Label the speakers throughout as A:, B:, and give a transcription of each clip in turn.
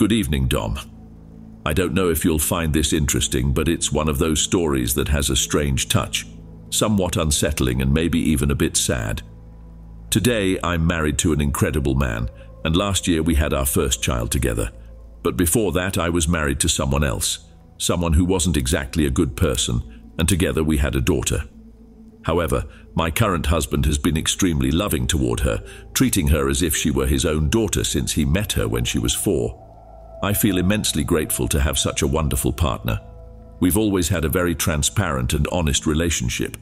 A: Good evening, Dom. I don't know if you'll find this interesting, but it's one of those stories that has a strange touch, somewhat unsettling and maybe even a bit sad. Today, I'm married to an incredible man, and last year we had our first child together. But before that, I was married to someone else, someone who wasn't exactly a good person, and together we had a daughter. However, my current husband has been extremely loving toward her, treating her as if she were his own daughter since he met her when she was 4. I feel immensely grateful to have such a wonderful partner. We've always had a very transparent and honest relationship.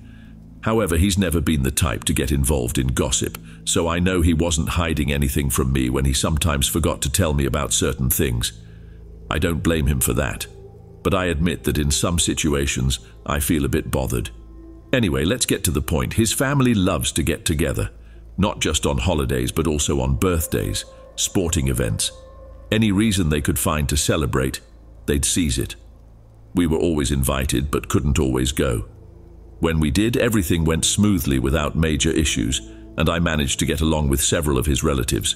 A: However, he's never been the type to get involved in gossip, so I know he wasn't hiding anything from me when he sometimes forgot to tell me about certain things. I don't blame him for that, but I admit that in some situations I feel a bit bothered. Anyway, let's get to the point. His family loves to get together, not just on holidays but also on birthdays, sporting events. Any reason they could find to celebrate, they'd seize it. We were always invited but couldn't always go. When we did, everything went smoothly without major issues, and I managed to get along with several of his relatives.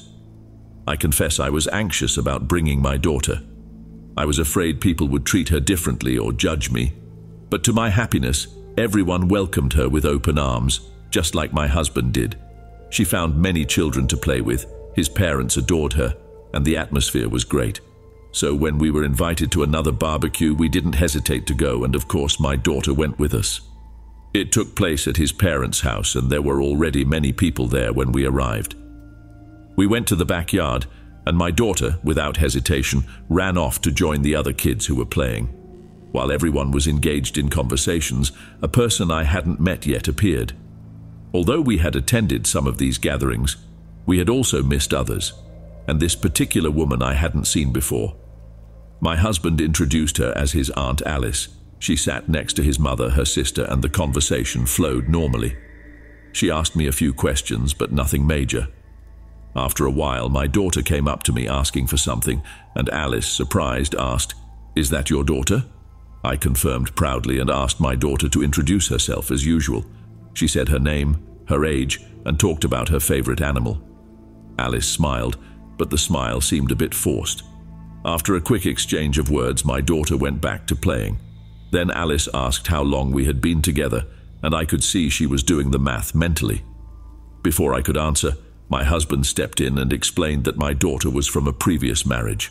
A: I confess I was anxious about bringing my daughter. I was afraid people would treat her differently or judge me, but to my happiness, everyone welcomed her with open arms, just like my husband did. She found many children to play with, his parents adored her, and the atmosphere was great. So when we were invited to another barbecue, we didn't hesitate to go, and of course my daughter went with us. It took place at his parents' house, and there were already many people there when we arrived. We went to the backyard, and my daughter, without hesitation, ran off to join the other kids who were playing. While everyone was engaged in conversations, a person I hadn't met yet appeared. Although we had attended some of these gatherings, we had also missed others, and this particular woman I hadn't seen before. My husband introduced her as his Aunt Alice. She sat next to his mother, her sister, and the conversation flowed normally. She asked me a few questions, but nothing major. After a while, my daughter came up to me asking for something, and Alice, surprised, asked, "Is that your daughter?" I confirmed proudly and asked my daughter to introduce herself as usual. She said her name, her age, and talked about her favorite animal. Alice smiled, but the smile seemed a bit forced. After a quick exchange of words, my daughter went back to playing. Then Alice asked how long we had been together, and I could see she was doing the math mentally. Before I could answer, my husband stepped in and explained that my daughter was from a previous marriage.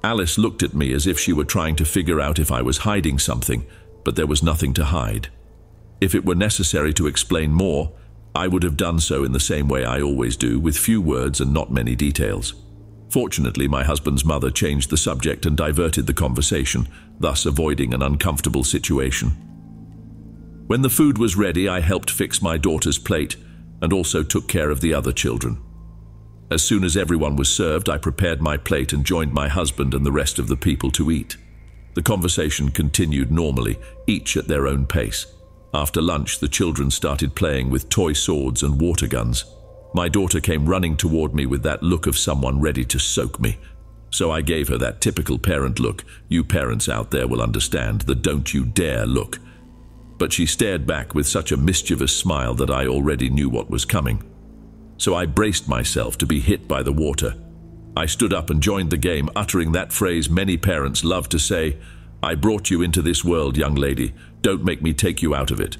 A: Alice looked at me as if she were trying to figure out if I was hiding something, but there was nothing to hide. If it were necessary to explain more, I would have done so in the same way I always do, with few words and not many details. Fortunately, my husband's mother changed the subject and diverted the conversation, thus avoiding an uncomfortable situation. When the food was ready, I helped fix my daughter's plate and also took care of the other children. As soon as everyone was served, I prepared my plate and joined my husband and the rest of the people to eat. The conversation continued normally, each at their own pace. After lunch, the children started playing with toy swords and water guns. My daughter came running toward me with that look of someone ready to soak me. So I gave her that typical parent look. You parents out there will understand, the don't you dare look. But she stared back with such a mischievous smile that I already knew what was coming. So I braced myself to be hit by the water. I stood up and joined the game, uttering that phrase many parents love to say, "I brought you into this world, young lady. Don't make me take you out of it."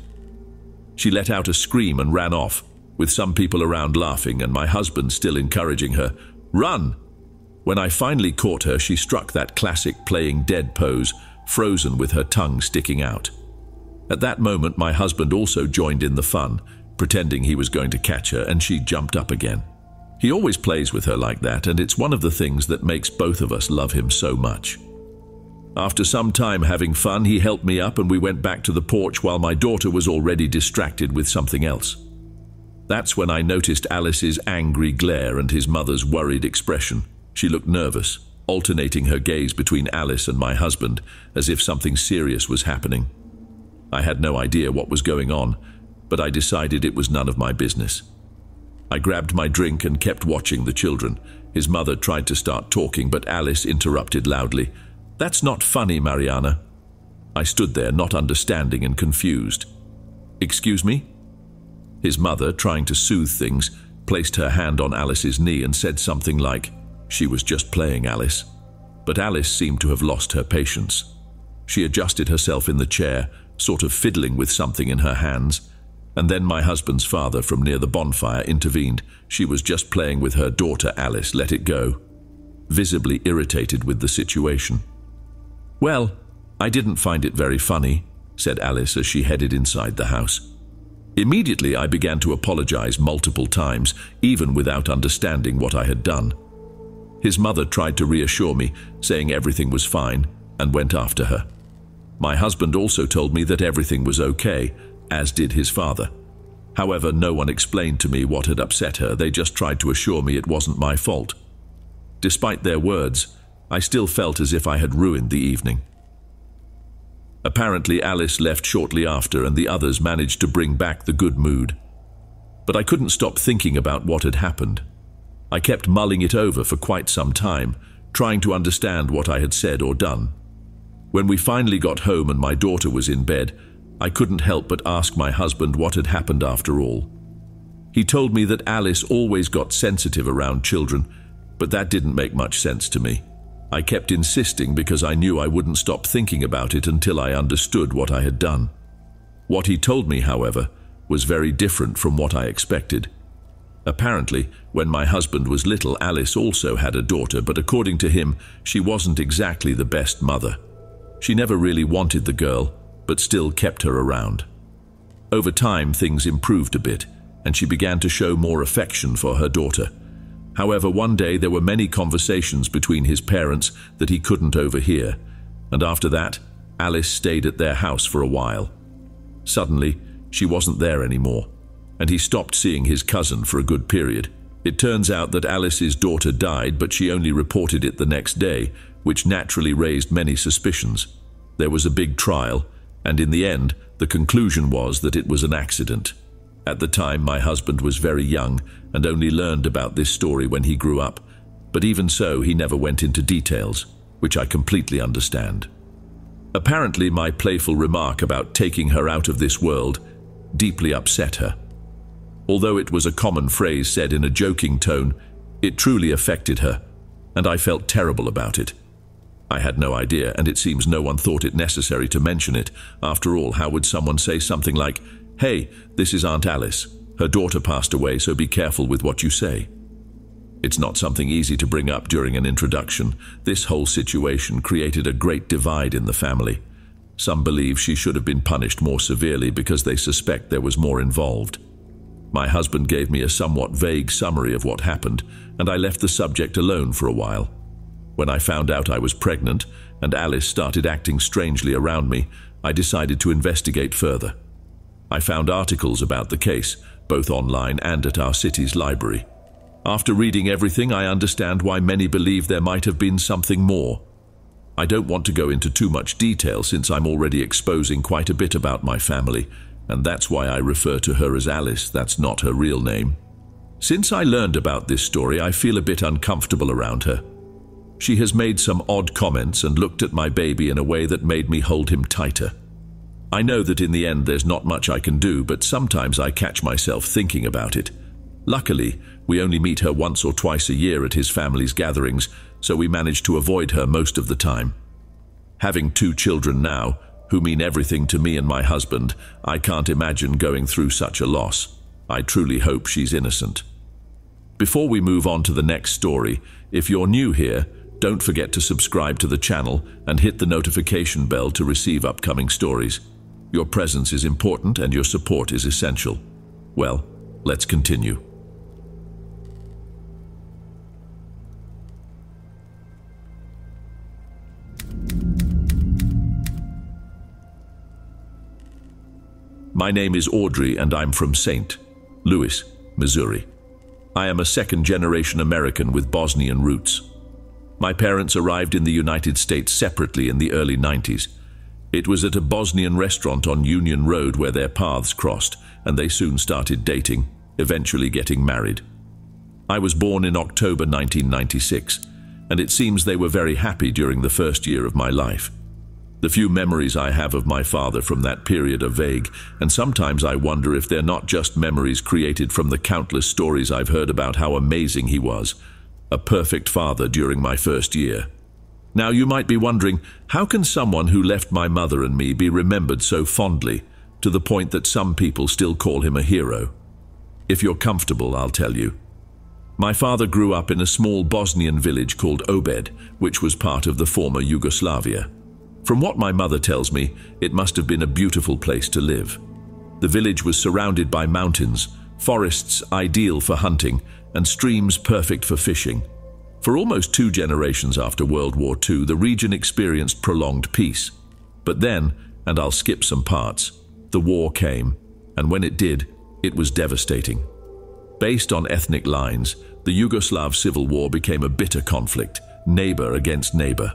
A: She let out a scream and ran off, with some people around laughing and my husband still encouraging her, "Run!" When I finally caught her, she struck that classic playing dead pose, frozen with her tongue sticking out. At that moment, my husband also joined in the fun, pretending he was going to catch her, and she jumped up again. He always plays with her like that, and it's one of the things that makes both of us love him so much. After some time having fun, he helped me up and we went back to the porch while my daughter was already distracted with something else. That's when I noticed Alice's angry glare and his mother's worried expression. She looked nervous, alternating her gaze between Alice and my husband, as if something serious was happening. I had no idea what was going on, but I decided it was none of my business. I grabbed my drink and kept watching the children. His mother tried to start talking, but Alice interrupted loudly. "That's not funny, Mariana." I stood there, not understanding and confused. "Excuse me?" His mother, trying to soothe things, placed her hand on Alice's knee and said something like, "She was just playing, Alice." but Alice seemed to have lost her patience. She adjusted herself in the chair, sort of fiddling with something in her hands, and then my husband's father from near the bonfire intervened. She was just playing with her daughter, Alice. Let it go. Visibly irritated with the situation. "Well, I didn't find it very funny," said Alice as she headed inside the house. Immediately, I began to apologize multiple times, even without understanding what I had done. His mother tried to reassure me, saying everything was fine, and went after her. My husband also told me that everything was okay, as did his father. However, no one explained to me what had upset her. They just tried to assure me it wasn't my fault. Despite their words, I still felt as if I had ruined the evening. Apparently, Alice left shortly after, and the others managed to bring back the good mood. But I couldn't stop thinking about what had happened. I kept mulling it over for quite some time, trying to understand what I had said or done. When we finally got home and my daughter was in bed, I couldn't help but ask my husband what had happened after all. He told me that Alice always got sensitive around children, but that didn't make much sense to me. I kept insisting because I knew I wouldn't stop thinking about it until I understood what I had done. What he told me, however, was very different from what I expected. Apparently, when my husband was little, Alice also had a daughter, but according to him, she wasn't exactly the best mother. She never really wanted the girl, but still kept her around. Over time, things improved a bit, and she began to show more affection for her daughter. However, one day there were many conversations between his parents that he couldn't overhear, and after that, Alice stayed at their house for a while. Suddenly, she wasn't there anymore, and he stopped seeing his cousin for a good period. It turns out that Alice's daughter died, but she only reported it the next day, which naturally raised many suspicions. There was a big trial, and in the end, the conclusion was that it was an accident. At the time, my husband was very young and only learned about this story when he grew up, but even so, he never went into details, which I completely understand. Apparently, my playful remark about taking her out of this world deeply upset her. Although it was a common phrase said in a joking tone, it truly affected her, and I felt terrible about it. I had no idea, and it seems no one thought it necessary to mention it. After all, how would someone say something like, "Hey, this is Aunt Alice. Her daughter passed away, so be careful with what you say"? It's not something easy to bring up during an introduction. This whole situation created a great divide in the family. Some believe she should have been punished more severely because they suspect there was more involved. My husband gave me a somewhat vague summary of what happened, and I left the subject alone for a while. When I found out I was pregnant and Alice started acting strangely around me, I decided to investigate further. I found articles about the case, both online and at our city's library. After reading everything, I understand why many believe there might have been something more. I don't want to go into too much detail since I'm already exposing quite a bit about my family, and that's why I refer to her as Alice. That's not her real name. Since I learned about this story, I feel a bit uncomfortable around her. She has made some odd comments and looked at my baby in a way that made me hold him tighter. I know that in the end there's not much I can do, but sometimes I catch myself thinking about it. Luckily, we only meet her once or twice a year at his family's gatherings, so we manage to avoid her most of the time. Having 2 children now, who mean everything to me and my husband, I can't imagine going through such a loss. I truly hope she's innocent. Before we move on to the next story, if you're new here, don't forget to subscribe to the channel and hit the notification bell to receive upcoming stories. Your presence is important and your support is essential. Well, let's continue. My name is Audrey and I'm from St. Louis, Missouri. I am a second-generation American with Bosnian roots. My parents arrived in the United States separately in the early 90s. It was at a Bosnian restaurant on Union Road where their paths crossed, and they soon started dating, eventually getting married. I was born in October 1996, and it seems they were very happy during the first year of my life. The few memories I have of my father from that period are vague, and sometimes I wonder if they're not just memories created from the countless stories I've heard about how amazing he was, a perfect father during my first year. Now you might be wondering, how can someone who left my mother and me be remembered so fondly, to the point that some people still call him a hero? If you're comfortable, I'll tell you. My father grew up in a small Bosnian village called Obed, which was part of the former Yugoslavia. From what my mother tells me, it must have been a beautiful place to live. The village was surrounded by mountains, forests ideal for hunting, and streams perfect for fishing. For almost 2 generations after World War II, the region experienced prolonged peace. But then, and I'll skip some parts, the war came, and when it did, it was devastating. Based on ethnic lines, the Yugoslav civil war became a bitter conflict, neighbor against neighbor.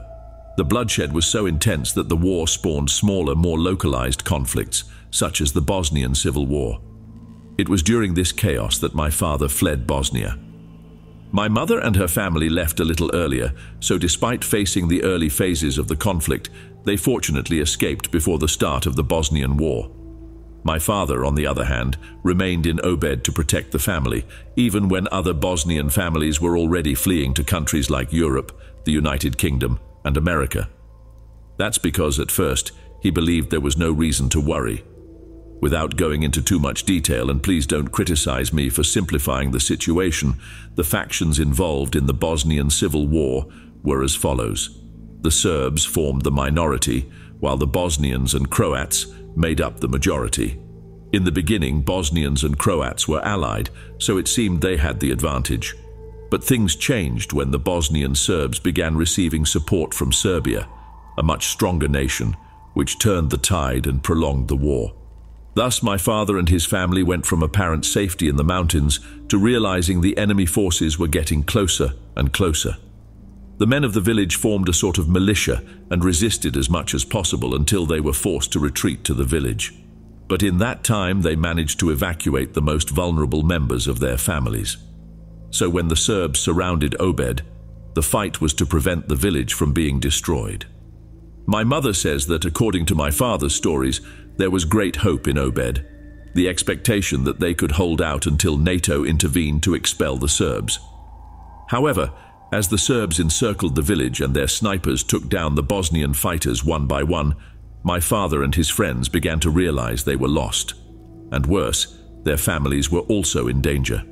A: The bloodshed was so intense that the war spawned smaller, more localized conflicts, such as the Bosnian Civil War. It was during this chaos that my father fled Bosnia. My mother and her family left a little earlier, so despite facing the early phases of the conflict, they fortunately escaped before the start of the Bosnian War. My father, on the other hand, remained in Obed to protect the family, even when other Bosnian families were already fleeing to countries like Europe, the United Kingdom, and America. That's because, at first, he believed there was no reason to worry. Without going into too much detail, and please don't criticize me for simplifying the situation, the factions involved in the Bosnian Civil War were as follows. The Serbs formed the minority, while the Bosnians and Croats made up the majority. In the beginning, Bosnians and Croats were allied, so it seemed they had the advantage. But things changed when the Bosnian Serbs began receiving support from Serbia, a much stronger nation, which turned the tide and prolonged the war. Thus, my father and his family went from apparent safety in the mountains to realizing the enemy forces were getting closer and closer. The men of the village formed a sort of militia and resisted as much as possible until they were forced to retreat to the village. But in that time, they managed to evacuate the most vulnerable members of their families. So when the Serbs surrounded Obed, the fight was to prevent the village from being destroyed. My mother says that, according to my father's stories, there was great hope in Obed, the expectation that they could hold out until NATO intervened to expel the Serbs. However, as the Serbs encircled the village and their snipers took down the Bosnian fighters one by one, my father and his friends began to realize they were lost. And worse, their families were also in danger.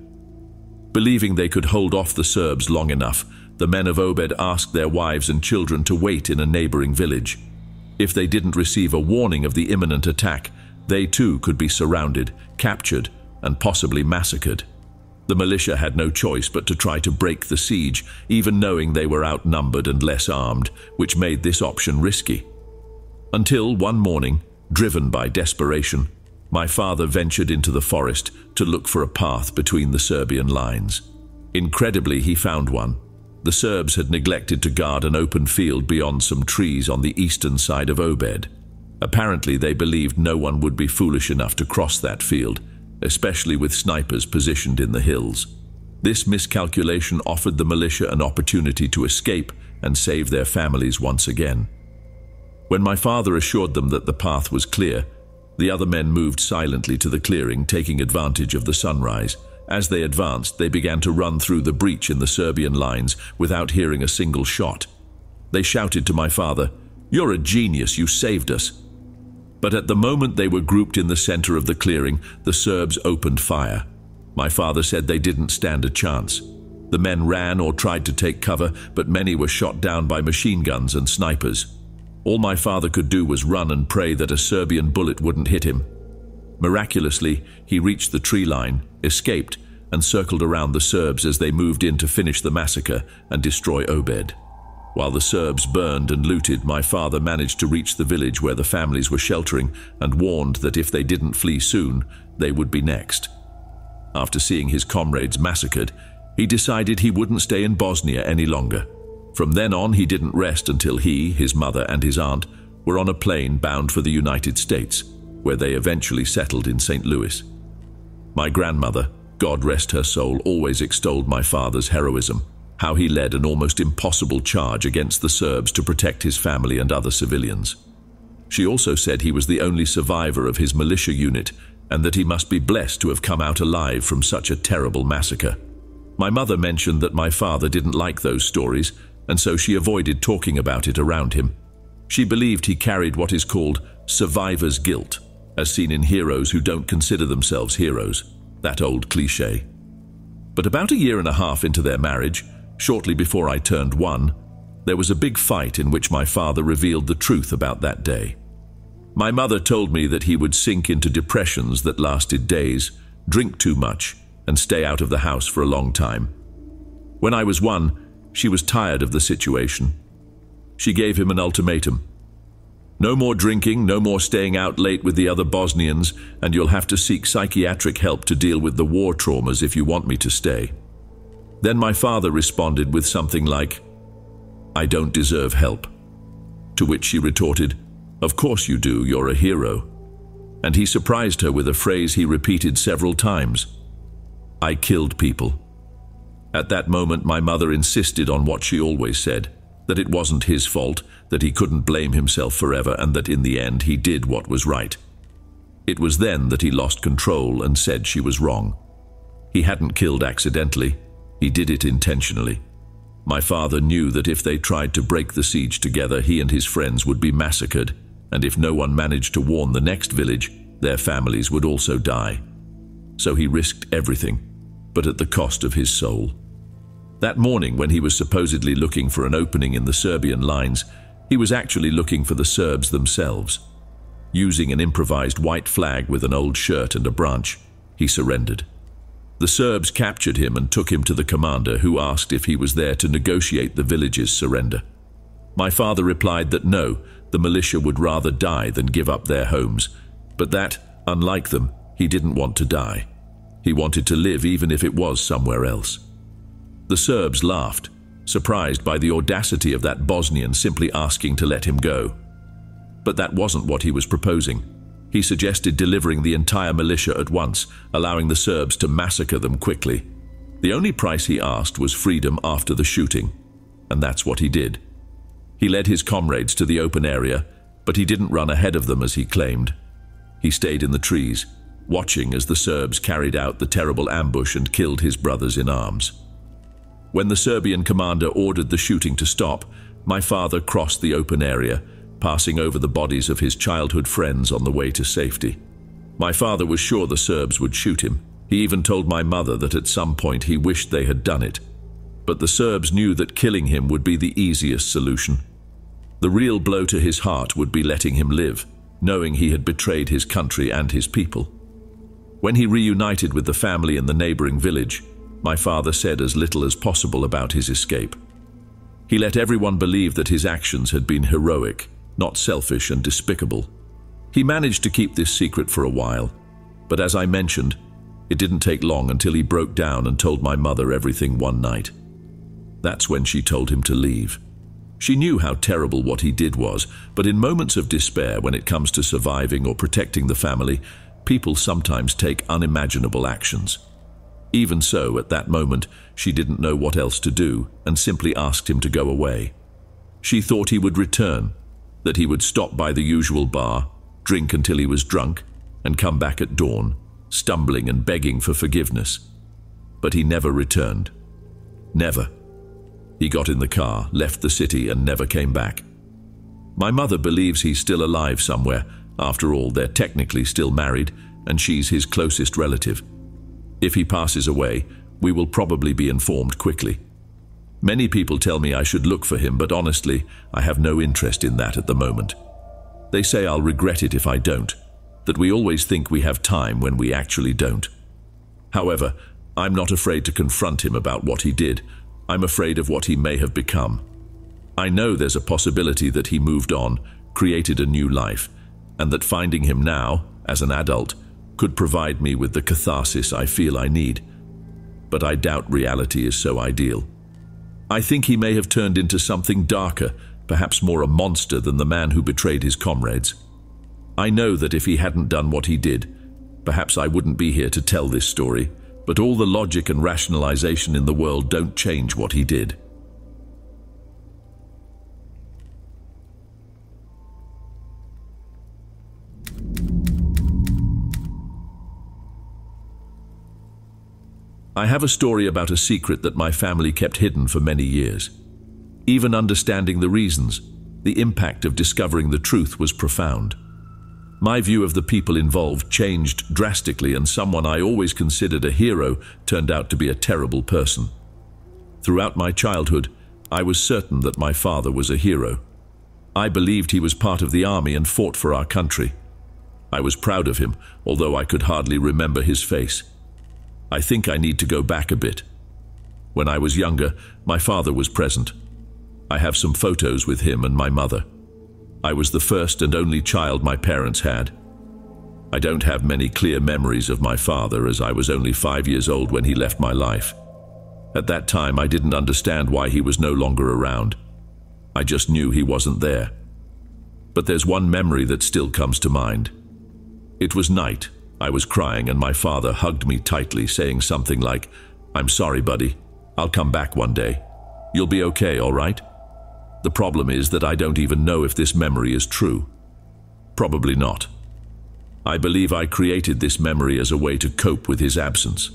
A: Believing they could hold off the Serbs long enough, the men of Obed asked their wives and children to wait in a neighboring village. If they didn't receive a warning of the imminent attack, they too could be surrounded, captured, and possibly massacred. The militia had no choice but to try to break the siege, even knowing they were outnumbered and less armed, which made this option risky. Until one morning, driven by desperation, my father ventured into the forest to look for a path between the Serbian lines. Incredibly, he found one. The Serbs had neglected to guard an open field beyond some trees on the eastern side of Obed. Apparently, they believed no one would be foolish enough to cross that field, especially with snipers positioned in the hills. This miscalculation offered the militia an opportunity to escape and save their families once again. When my father assured them that the path was clear, the other men moved silently to the clearing, taking advantage of the sunrise. As they advanced, they began to run through the breach in the Serbian lines without hearing a single shot. They shouted to my father, "You're a genius, you saved us." But at the moment they were grouped in the center of the clearing, the Serbs opened fire. My father said they didn't stand a chance. The men ran or tried to take cover, but many were shot down by machine guns and snipers. All my father could do was run and pray that a Serbian bullet wouldn't hit him. Miraculously, he reached the tree line, escaped, and circled around the Serbs as they moved in to finish the massacre and destroy Obed. While the Serbs burned and looted, my father managed to reach the village where the families were sheltering and warned that if they didn't flee soon, they would be next. After seeing his comrades massacred, he decided he wouldn't stay in Bosnia any longer. From then on, he didn't rest until he, his mother, and his aunt were on a plane bound for the United States, where they eventually settled in St. Louis. My grandmother, God rest her soul, always extolled my father's heroism, how he led an almost impossible charge against the Serbs to protect his family and other civilians. She also said he was the only survivor of his militia unit and that he must be blessed to have come out alive from such a terrible massacre. My mother mentioned that my father didn't like those stories and so she avoided talking about it around him. She believed he carried what is called survivor's guilt, as seen in heroes who don't consider themselves heroes, that old cliché. But about a year and a half into their marriage, shortly before I turned 1, there was a big fight in which my father revealed the truth about that day. My mother told me that he would sink into depressions that lasted days, drink too much, and stay out of the house for a long time. When I was 1, she was tired of the situation. She gave him an ultimatum. No more drinking, no more staying out late with the other Bosnians, and you'll have to seek psychiatric help to deal with the war traumas if you want me to stay. Then my father responded with something like, "I don't deserve help." To which she retorted, "Of course you do, you're a hero." And he surprised her with a phrase he repeated several times, "I killed people." At that moment, my mother insisted on what she always said, that it wasn't his fault, that he couldn't blame himself forever, and that in the end he did what was right. It was then that he lost control and said she was wrong. He hadn't killed accidentally, he did it intentionally. My father knew that if they tried to break the siege together, he and his friends would be massacred, and if no one managed to warn the next village, their families would also die. So he risked everything, but at the cost of his soul. That morning, when he was supposedly looking for an opening in the Serbian lines, he was actually looking for the Serbs themselves. Using an improvised white flag with an old shirt and a branch, he surrendered. The Serbs captured him and took him to the commander, who asked if he was there to negotiate the village's surrender. My father replied that no, the militia would rather die than give up their homes, but that, unlike them, he didn't want to die. He wanted to live even if it was somewhere else. The Serbs laughed, surprised by the audacity of that Bosnian simply asking to let him go. But that wasn't what he was proposing. He suggested delivering the entire militia at once, allowing the Serbs to massacre them quickly. The only price he asked was freedom after the shooting, and that's what he did. He led his comrades to the open area, but he didn't run ahead of them as he claimed. He stayed in the trees, watching as the Serbs carried out the terrible ambush and killed his brothers in arms. When the Serbian commander ordered the shooting to stop, my father crossed the open area, passing over the bodies of his childhood friends on the way to safety. My father was sure the Serbs would shoot him. He even told my mother that at some point he wished they had done it. But the Serbs knew that killing him would be the easiest solution. The real blow to his heart would be letting him live, knowing he had betrayed his country and his people. When he reunited with the family in the neighboring village, my father said as little as possible about his escape. He let everyone believe that his actions had been heroic, not selfish and despicable. He managed to keep this secret for a while, but as I mentioned, it didn't take long until he broke down and told my mother everything one night. That's when she told him to leave. She knew how terrible what he did was, but in moments of despair, when it comes to surviving or protecting the family, people sometimes take unimaginable actions. Even so, at that moment, she didn't know what else to do and simply asked him to go away. She thought he would return, that he would stop by the usual bar, drink until he was drunk, and come back at dawn, stumbling and begging for forgiveness. But he never returned. Never. He got in the car, left the city, and never came back. My mother believes he's still alive somewhere. After all, they're technically still married, and she's his closest relative. If he passes away, we will probably be informed quickly. Many people tell me I should look for him, but honestly, I have no interest in that at the moment. They say I'll regret it if I don't, that we always think we have time when we actually don't. However, I'm not afraid to confront him about what he did. I'm afraid of what he may have become. I know there's a possibility that he moved on, created a new life, and that finding him now, as an adult, could provide me with the catharsis I feel I need. But I doubt reality is so ideal. I think he may have turned into something darker, perhaps more a monster than the man who betrayed his comrades. I know that if he hadn't done what he did, perhaps I wouldn't be here to tell this story, but all the logic and rationalization in the world don't change what he did. I have a story about a secret that my family kept hidden for many years. Even understanding the reasons, the impact of discovering the truth was profound. My view of the people involved changed drastically, and someone I always considered a hero turned out to be a terrible person. Throughout my childhood, I was certain that my father was a hero. I believed he was part of the army and fought for our country. I was proud of him, although I could hardly remember his face. I think I need to go back a bit. When I was younger, my father was present. I have some photos with him and my mother. I was the first and only child my parents had. I don't have many clear memories of my father, as I was only 5 years old when he left my life. At that time, I didn't understand why he was no longer around. I just knew he wasn't there. But there's one memory that still comes to mind. It was night. I was crying and my father hugged me tightly, saying something like, "I'm sorry, buddy. I'll come back one day. You'll be okay, all right?" The problem is that I don't even know if this memory is true. Probably not. I believe I created this memory as a way to cope with his absence.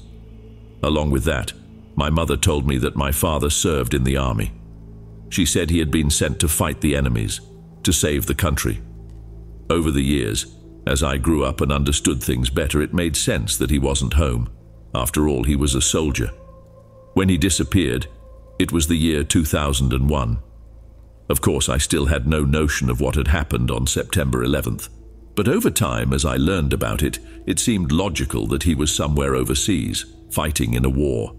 A: Along with that, my mother told me that my father served in the army. She said he had been sent to fight the enemies, to save the country. Over the years, as I grew up and understood things better, it made sense that he wasn't home. After all, he was a soldier. When he disappeared, it was the year 2001. Of course, I still had no notion of what had happened on September 11th. But over time, as I learned about it, it seemed logical that he was somewhere overseas, fighting in a war.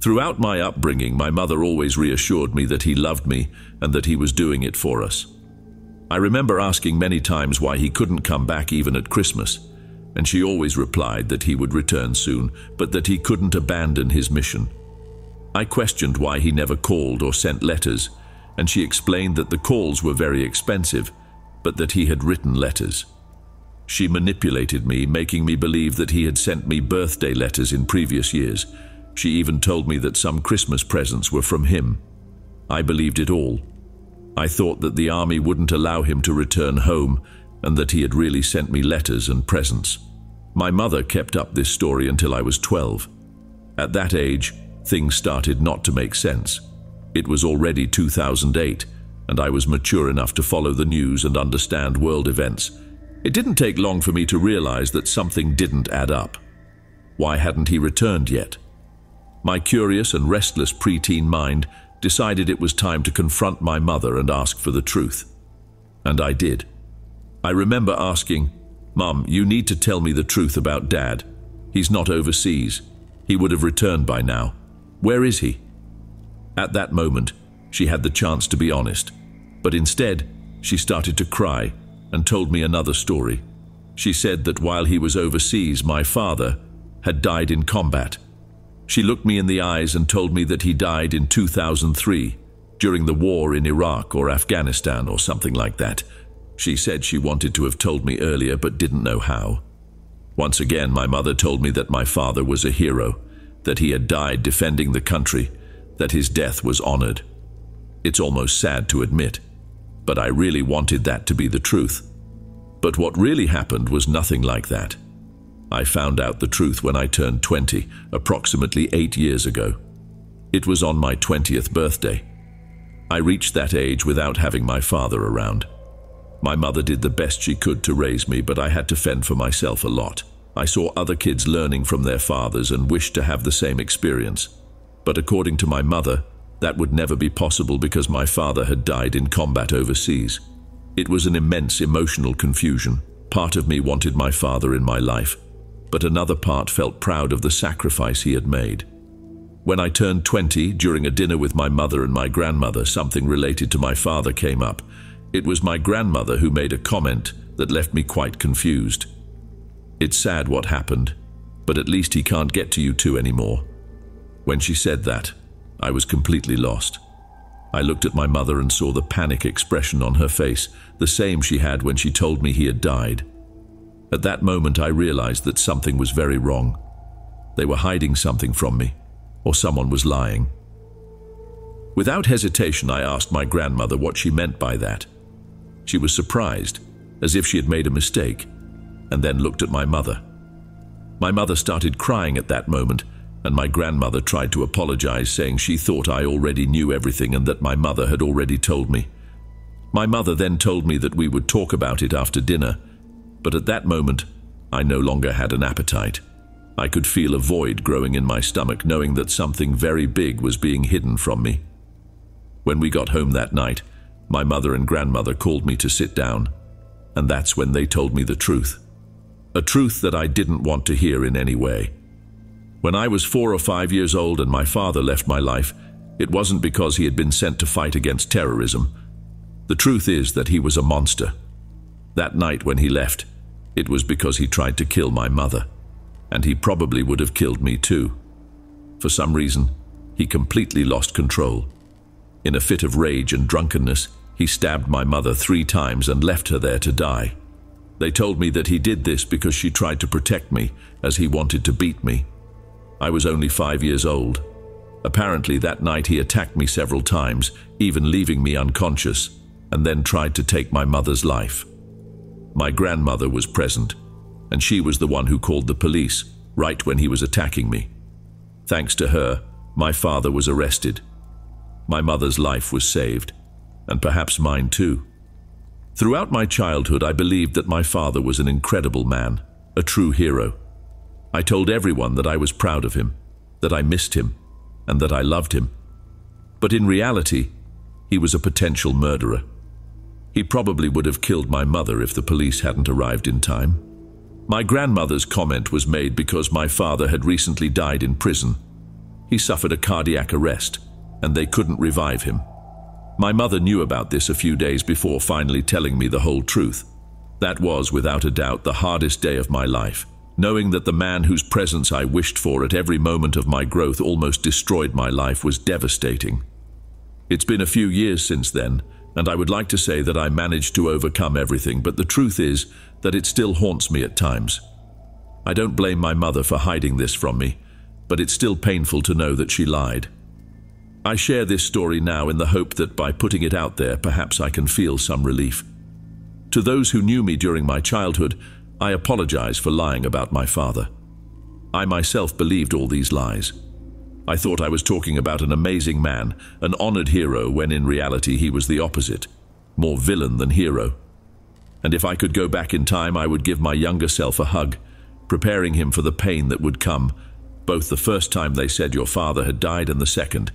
A: Throughout my upbringing, my mother always reassured me that he loved me and that he was doing it for us. I remember asking many times why he couldn't come back even at Christmas, and she always replied that he would return soon, but that he couldn't abandon his mission. I questioned why he never called or sent letters, and she explained that the calls were very expensive, but that he had written letters. She manipulated me, making me believe that he had sent me birthday letters in previous years. She even told me that some Christmas presents were from him. I believed it all. I thought that the army wouldn't allow him to return home and that he had really sent me letters and presents. My mother kept up this story until I was 12. At that age, things started not to make sense. It was already 2008, and I was mature enough to follow the news and understand world events. It didn't take long for me to realize that something didn't add up. Why hadn't he returned yet? My curious and restless preteen mind decided it was time to confront my mother and ask for the truth. And I did. I remember asking, "Mom, you need to tell me the truth about Dad. He's not overseas. He would have returned by now. Where is he?" At that moment, she had the chance to be honest, but instead, she started to cry and told me another story. She said that while he was overseas, my father had died in combat. She looked me in the eyes and told me that he died in 2003, during the war in Iraq or Afghanistan or something like that. She said she wanted to have told me earlier but didn't know how. Once again, my mother told me that my father was a hero, that he had died defending the country, that his death was honored. It's almost sad to admit, but I really wanted that to be the truth. But what really happened was nothing like that. I found out the truth when I turned 20, approximately 8 years ago. It was on my 20th birthday. I reached that age without having my father around. My mother did the best she could to raise me, but I had to fend for myself a lot. I saw other kids learning from their fathers and wished to have the same experience. But according to my mother, that would never be possible because my father had died in combat overseas. It was an immense emotional confusion. Part of me wanted my father in my life, but another part felt proud of the sacrifice he had made. When I turned 20, during a dinner with my mother and my grandmother, something related to my father came up. It was my grandmother who made a comment that left me quite confused. "It's sad what happened, but at least he can't get to you two anymore." When she said that, I was completely lost. I looked at my mother and saw the panic expression on her face, the same she had when she told me he had died. At that moment, I realized that something was very wrong. They were hiding something from me, or someone was lying. Without hesitation, I asked my grandmother what she meant by that. She was surprised, as if she had made a mistake, and then looked at my mother. My mother started crying at that moment, and my grandmother tried to apologize, saying she thought I already knew everything and that my mother had already told me. My mother then told me that we would talk about it after dinner, but at that moment, I no longer had an appetite. I could feel a void growing in my stomach, knowing that something very big was being hidden from me. When we got home that night, my mother and grandmother called me to sit down, and that's when they told me the truth. A truth that I didn't want to hear in any way. When I was 4 or 5 years old and my father left my life, it wasn't because he had been sent to fight against terrorism. The truth is that he was a monster. That night when he left, it was because he tried to kill my mother, and he probably would have killed me too. For some reason, he completely lost control. In a fit of rage and drunkenness, he stabbed my mother 3 times and left her there to die. They told me that he did this because she tried to protect me, as he wanted to beat me. I was only 5 years old. Apparently that night he attacked me several times, even leaving me unconscious, and then tried to take my mother's life. My grandmother was present, and she was the one who called the police, right when he was attacking me. Thanks to her, my father was arrested. My mother's life was saved, and perhaps mine too. Throughout my childhood, I believed that my father was an incredible man, a true hero. I told everyone that I was proud of him, that I missed him, and that I loved him. But in reality, he was a potential murderer. He probably would have killed my mother if the police hadn't arrived in time. My grandmother's comment was made because my father had recently died in prison. He suffered a cardiac arrest, and they couldn't revive him. My mother knew about this a few days before finally telling me the whole truth. That was, without a doubt, the hardest day of my life. Knowing that the man whose presence I wished for at every moment of my growth almost destroyed my life was devastating. It's been a few years since then, and I would like to say that I managed to overcome everything, but the truth is that it still haunts me at times. I don't blame my mother for hiding this from me, but it's still painful to know that she lied. I share this story now in the hope that by putting it out there, perhaps I can feel some relief. To those who knew me during my childhood, I apologize for lying about my father. I myself believed all these lies. I thought I was talking about an amazing man, an honored hero, when in reality he was the opposite, more villain than hero. And if I could go back in time, I would give my younger self a hug, preparing him for the pain that would come, both the first time they said your father had died and the second.